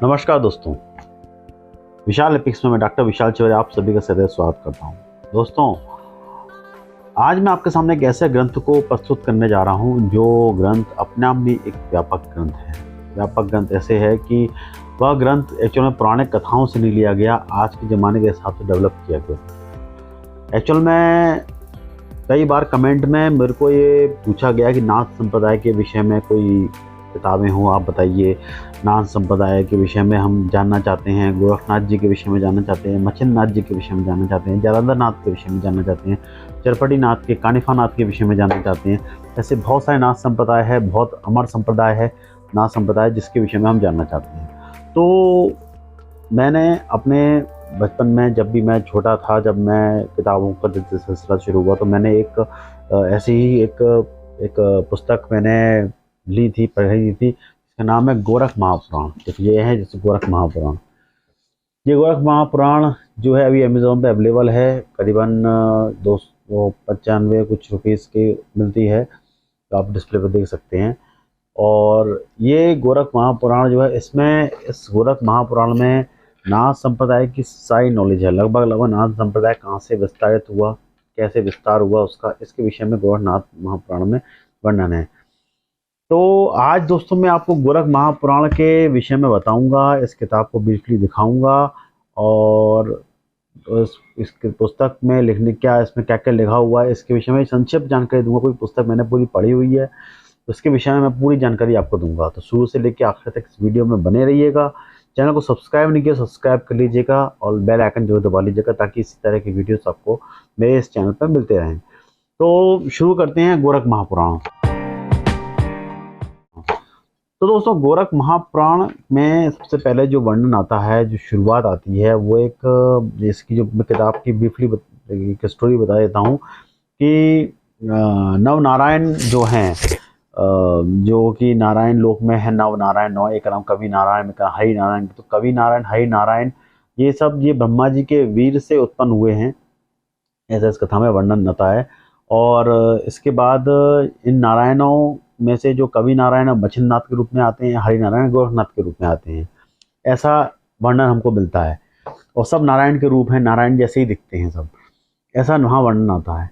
नमस्कार दोस्तों, विशाल एपिक्स में मैं डॉक्टर विशाल चौरे आप सभी का सदैव स्वागत करता हूं। दोस्तों, आज मैं आपके सामने एक ऐसे ग्रंथ को प्रस्तुत करने जा रहा हूं जो ग्रंथ अपने आप में एक व्यापक ग्रंथ है। व्यापक ग्रंथ ऐसे है कि वह ग्रंथ एक्चुअल में पुराने कथाओं से नहीं लिया गया, आज के ज़माने के हिसाब से डेवलप किया गया। एक्चुअल में कई बार कमेंट में मेरे को ये पूछा गया कि नाथ संप्रदाय के विषय में कोई किताबें हों, आप बताइए। नाथ संप्रदाय के विषय में हम जानना चाहते हैं, गोरखनाथ जी के विषय में जानना चाहते हैं, मच्छिंद्रनाथ जी के विषय में जानना चाहते हैं, जालंधर नाथ के विषय में जानना चाहते हैं, चरपटी नाथ के, कानिफा नाथ के विषय में जानना चाहते हैं। ऐसे बहुत सारे नाथ संप्रदाय है, बहुत अमर संप्रदाय है नाथ संप्रदाय, जिसके विषय में हम जानना चाहते हैं। तो मैंने अपने बचपन में, जब भी मैं छोटा था, जब मैं किताबों का सिलसिला शुरू हुआ, तो मैंने एक ऐसी ही एक पुस्तक मैंने ली थी, पढ़ी थी, जिसका नाम है गोरख महापुराण। ये है जैसे गोरख महापुराण। ये गोरख महापुराण जो है अभी अमेज़ॉन पे अवेलेबल है, करीबन 295 कुछ रुपीज़ की मिलती है, तो आप डिस्प्ले पर देख सकते हैं। और ये गोरख महापुराण जो है, इस गोरख महापुराण में नाथ संप्रदाय की सारी नॉलेज है। लगभग नाथ संप्रदाय कहाँ से विस्तारित हुआ, कैसे विस्तार हुआ उसका, इसके विषय में गोरखनाथ महापुराण में वर्णन है। तो आज दोस्तों मैं आपको गोरख महापुराण के विषय में बताऊंगा, इस किताब को ब्रीफली दिखाऊंगा और इस पुस्तक में इसमें क्या क्या लिखा हुआ है, इसके विषय में संक्षिप्त जानकारी दूंगा। कोई पुस्तक मैंने पूरी पढ़ी हुई है, तो इसके विषय में मैं पूरी जानकारी आपको दूंगा। तो शुरू से लेकर आखिर तक इस वीडियो में बने रहिएगा। चैनल को सब्सक्राइब नहीं किया, सब्सक्राइब कर लीजिएगा और बेल आइकन जरूर दबा लीजिएगा, ताकि इसी तरह की वीडियोस आपको मेरे इस चैनल पर मिलते रहें। तो शुरू करते हैं गोरख महापुराण। तो दोस्तों, गोरख महापुराण में सबसे पहले जो वर्णन आता है, जो शुरुआत आती है, वो एक इसकी जो किताब की ब्रीफली एक स्टोरी बता देता हूँ कि नवनारायण जो हैं, जो कि नारायण लोक में है, नवनारायण, एक नाम कवि नारायण, हरि नारायण। तो कवि नारायण, हरि नारायण, ये ब्रह्मा जी के वीर से उत्पन्न हुए हैं, ऐसा इस कथा में वर्णन आता है। और इसके बाद इन नारायणों में से जो कवि नारायण मच्छिंद्रनाथ के रूप में आते हैं, हरि नारायण गोरखनाथ के रूप में आते हैं, ऐसा वर्णन हमको मिलता है। और सब नारायण के रूप हैं, नारायण जैसे ही दिखते हैं सब, ऐसा वहाँ वर्णन आता है।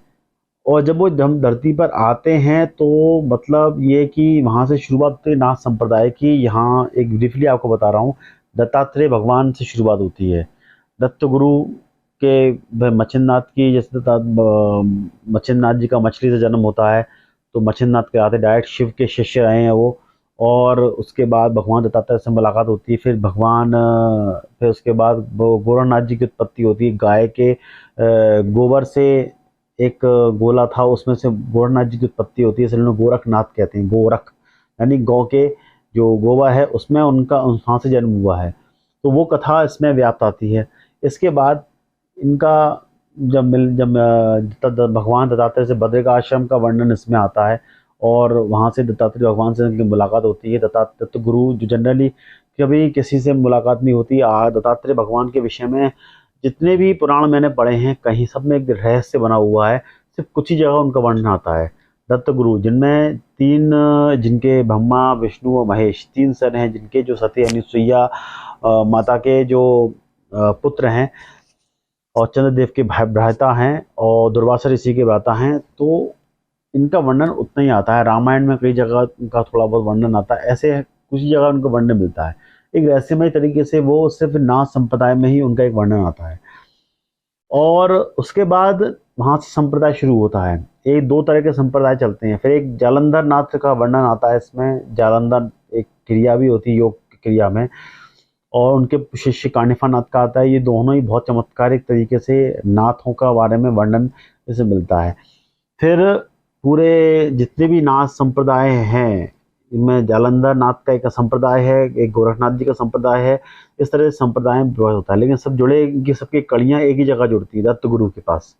और जब वो हम धरती पर आते हैं, तो मतलब ये कि वहाँ से शुरुआत होती है नाथ संप्रदाय की। यहाँ एक ब्रीफली आपको बता रहा हूँ, दत्तात्रेय भगवान से शुरुआत होती है। दत्त गुरु के मच्छिंद्रनाथ की, जैसे मच्छिंद्रनाथ जी का मछली से जन्म होता है, तो मच्छिंद्रनाथ के आते डायरेक्ट शिव के शिष्य रहे हैं वो। और उसके बाद भगवान दत्तात्रेय से मुलाकात होती है। फिर उसके बाद गोरखनाथ जी की उत्पत्ति होती है। गाय के गोबर से एक गोला था, उसमें से गोरखनाथ जी की उत्पत्ति होती है, इसलिए उन्हें गोरखनाथ कहते हैं। गोरख यानी गौ के जो गोबर है, उसमें वहाँ से जन्म हुआ है। तो वो कथा इसमें व्याप्त आती है। इसके बाद इनका जब भगवान दत्तात्रेय से बद्रिक आश्रम का वर्णन इसमें आता है, और वहाँ से दत्तात्रेय भगवान से इनकी मुलाकात होती है। दत्त गुरु जो जनरली कभी किसी से मुलाकात नहीं होती। दत्तात्रेय भगवान के विषय में जितने भी पुराण मैंने पढ़े हैं, कहीं सब में एक रहस्य बना हुआ है, सिर्फ कुछ ही जगह उनका वर्णन आता है। दत्त गुरु, जिनमें जिनके ब्रह्मा, विष्णु और महेश 3 सर हैं, जिनके जो सती अनुसुईया माता के जो पुत्र हैं, और चंद्रदेव के भ्राता हैं, और दुर्वासा ऋषि के भ्राता हैं। तो इनका वर्णन उतना ही आता है। रामायण में कई जगह उनका थोड़ा बहुत वर्णन आता है, ऐसे कुछ ही जगह उनका वर्णन मिलता है। एक रहस्यमय तरीके से वो सिर्फ नाथ संप्रदाय में ही उनका एक वर्णन आता है। और उसके बाद वहाँ से संप्रदाय शुरू होता है। एक 2 तरह के संप्रदाय चलते हैं। फिर एक जालंधर नाथ का वर्णन आता है इसमें। जालंधर एक क्रिया भी होती है योग की क्रिया में, और उनके शिष्य कानिफा नाथ का आता है। ये दोनों ही बहुत चमत्कारिक तरीके से नाथों का बारे में वर्णन इसे मिलता है। फिर पूरे जितने भी नाथ संप्रदाय हैं, इनमें जालंधर नाथ का एक संप्रदाय है, एक गोरखनाथ जी का संप्रदाय है। इस तरह से संप्रदाय में विभाजित होता है, लेकिन सब जुड़े, इनकी सबकी कड़ियाँ एक ही जगह जुड़ती है, दत्त गुरु के पास।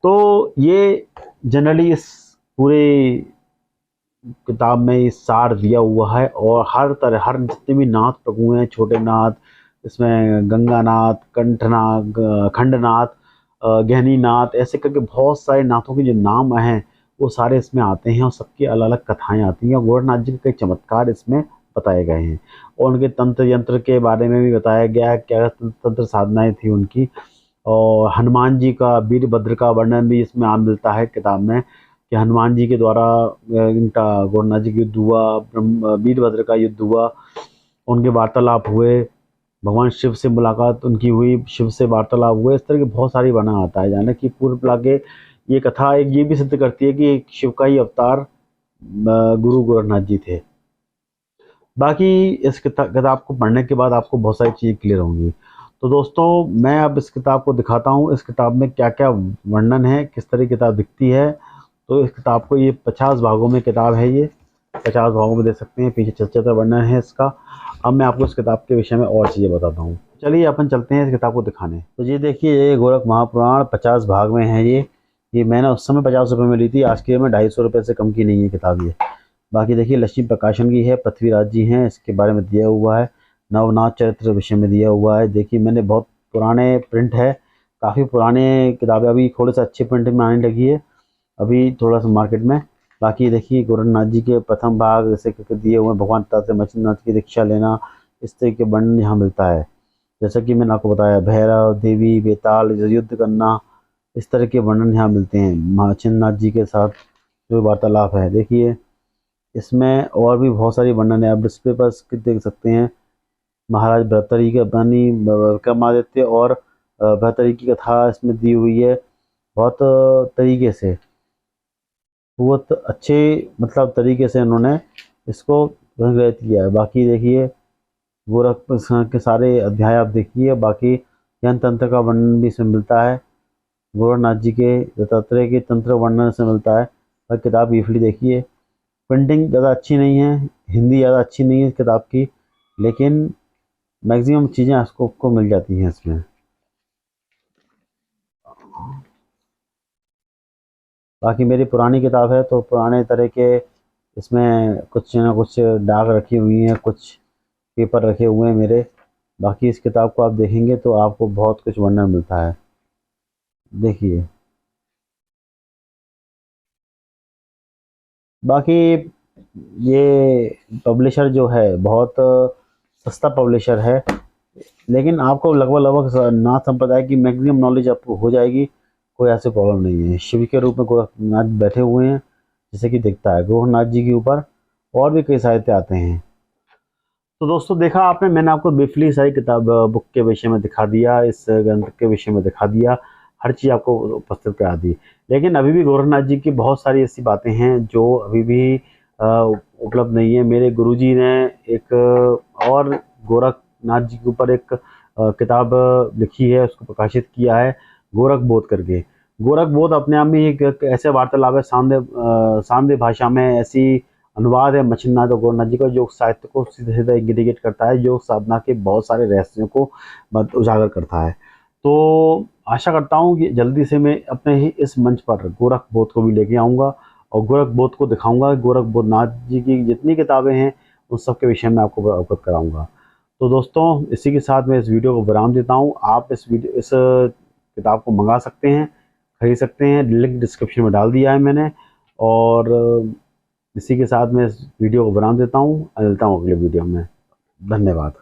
तो ये जनरली इस पूरे किताब में ये सार दिया हुआ है। और हर जितने भी नाथ प्रभु हैं, छोटे नाथ, इसमें गंगानाथ, खंडनाथ, गहनीनाथ, ऐसे करके बहुत सारे नाथों के जो नाम हैं, वो सारे इसमें आते हैं, और सबकी अलग अलग कथाएं आती हैं। और गोरखनाथ जी के कई चमत्कार इसमें बताए गए हैं और उनके तंत्र यंत्र के बारे में भी बताया गया है, क्या तंत्र साधनाएं थी उनकी। और हनुमान जी का, वीरभद्र का वर्णन भी इसमें आम मिलता है किताब में कि हनुमान जी के द्वारा इनका गौरनाथ जी का युद्ध हुआ, वीरभद्र का युद्ध हुआ, उनके वार्तालाप हुए, भगवान शिव से मुलाकात उनकी हुई, शिव से वार्तालाप हुए। इस तरह की बहुत सारी वर्णन आता है, यानी कि पूर्व मिला के ये कथा एक ये भी सिद्ध करती है कि एक शिव का ही अवतार गुरु गोरखनाथ जी थे। बाकी इस किताब को पढ़ने के बाद आपको बहुत सारी चीज़ें क्लियर होंगी। तो दोस्तों, मैं अब इस किताब को दिखाता हूँ, इस किताब में क्या क्या वर्णन है, किस तरह की किताब दिखती है। तो इस किताब को, ये 50 भागों में किताब है, ये 50 भागों में देख सकते हैं, पीछे चित्र वर्णन है इसका। अब मैं आपको इस किताब के विषय में और चीज़ें बताता हूँ। चलिए अपन चलते हैं इस किताब को दिखाने। तो ये देखिए, ये गोरख महापुराण 50 भाग में है। ये मैंने उस समय 50 रुपये में ली थी, आज के में 250 रुपये से कम की नहीं है किताब ये। बाकी देखिए, लक्ष्मी प्रकाशन की है, पृथ्वीराज जी हैं, इसके बारे में दिया हुआ है। नवनाथ चरित्र विषय में दिया हुआ है। देखिए, मैंने बहुत पुराने प्रिंट है, काफ़ी पुराने किताबें, अभी थोड़े से अच्छे प्रिंट में आने लगी है अभी थोड़ा सा मार्केट में। बाकी देखिए, गोरखनाथ जी के प्रथम भाग जैसे दिए हुए हैं, भगवान दत्तात्रेय से मछलीनाथ की दीक्षा लेना, इस तरह के वर्णन यहाँ मिलता है। जैसा कि मैंने आपको बताया, भैरव देवी बेताल युद्ध करना, इस तरह के वर्णन यहाँ मिलते हैं। मछलीनाथ जी के साथ जो वार्तालाप है, देखिए इसमें और भी बहुत सारी वर्णन है। आप डिस्प्ले पर देख सकते हैं। महाराज भर्तृहरि के बानी विक्रमादित्य और भर्तृहरि की कथा इसमें दी हुई है बहुत तरीके से, बहुत अच्छे मतलब तरीके से उन्होंने इसको संग्रहित किया है। बाकी देखिए, गोरख के सारे अध्याय आप देखिए। बाकी यंत्र तंत्र का वर्णन भी इसमें मिलता है, गोरखनाथ जी के दत्तात्रेय के तंत्र वर्णन से मिलता है। और किताब ब्रीफली देखिए। प्रिंटिंग ज़्यादा अच्छी नहीं है, हिंदी ज़्यादा अच्छी नहीं है इस किताब की, लेकिन मैक्सिमम चीज़ें आपको मिल जाती हैं इसमें। बाकी मेरी पुरानी किताब है, तो पुराने तरह के इसमें कुछ ना कुछ दाग रखी हुई हैं, कुछ पेपर रखे हुए हैं मेरे। बाकी इस किताब को आप देखेंगे तो आपको बहुत कुछ वर्णन मिलता है। देखिए, बाकी ये पब्लिशर जो है बहुत सस्ता पब्लिशर है, लेकिन आपको लगभग नाथ संप्रदाय की मैक्सिमम नॉलेज आपको हो जाएगी, कोई ऐसी प्रॉब्लम नहीं है। शिव के रूप में गोरखनाथ बैठे हुए हैं, जैसे कि दिखता है। गोरखनाथ जी के ऊपर और भी कई साहित्य आते हैं। तो दोस्तों, देखा आपने, मैंने आपको ब्रीफली सारी किताब बुक के विषय में दिखा दिया, इस ग्रंथ के विषय में दिखा दिया, हर चीज़ आपको उपस्थित करा दी। लेकिन अभी भी गोरखनाथ जी की बहुत सारी ऐसी बातें हैं जो अभी भी उपलब्ध नहीं है। मेरे गुरुजी ने एक और गोरखनाथ जी के ऊपर एक किताब लिखी है, उसको प्रकाशित किया है, गोरख बोध करके। गोरख बोध अपने आप में एक ऐसे वार्तालाप है, सांदे भाषा में ऐसी अनुवाद है मछलीनाथ और गोरखनाथ जी का, योग साहित्य को सीधे सीधे इंडिकेट करता है, योग साधना के बहुत सारे रहस्यों को उजागर करता है। तो आशा करता हूँ कि जल्दी से मैं अपने ही इस मंच पर गोरख बोध को भी लेके आऊँगा और गोरख बोध को दिखाऊंगा। गोरख बोधनाथ जी की जितनी किताबें हैं उन सब के विषय में आपको अवगत कराऊंगा। तो दोस्तों, इसी के साथ मैं इस वीडियो को विराम देता हूँ। आप इस किताब को मंगा सकते हैं, खरीद सकते हैं, लिंक डिस्क्रिप्शन में डाल दिया है मैंने। और इसी के साथ मैं इस वीडियो को विराम देता हूँ। मिलता हूँ अगले वीडियो में। धन्यवाद।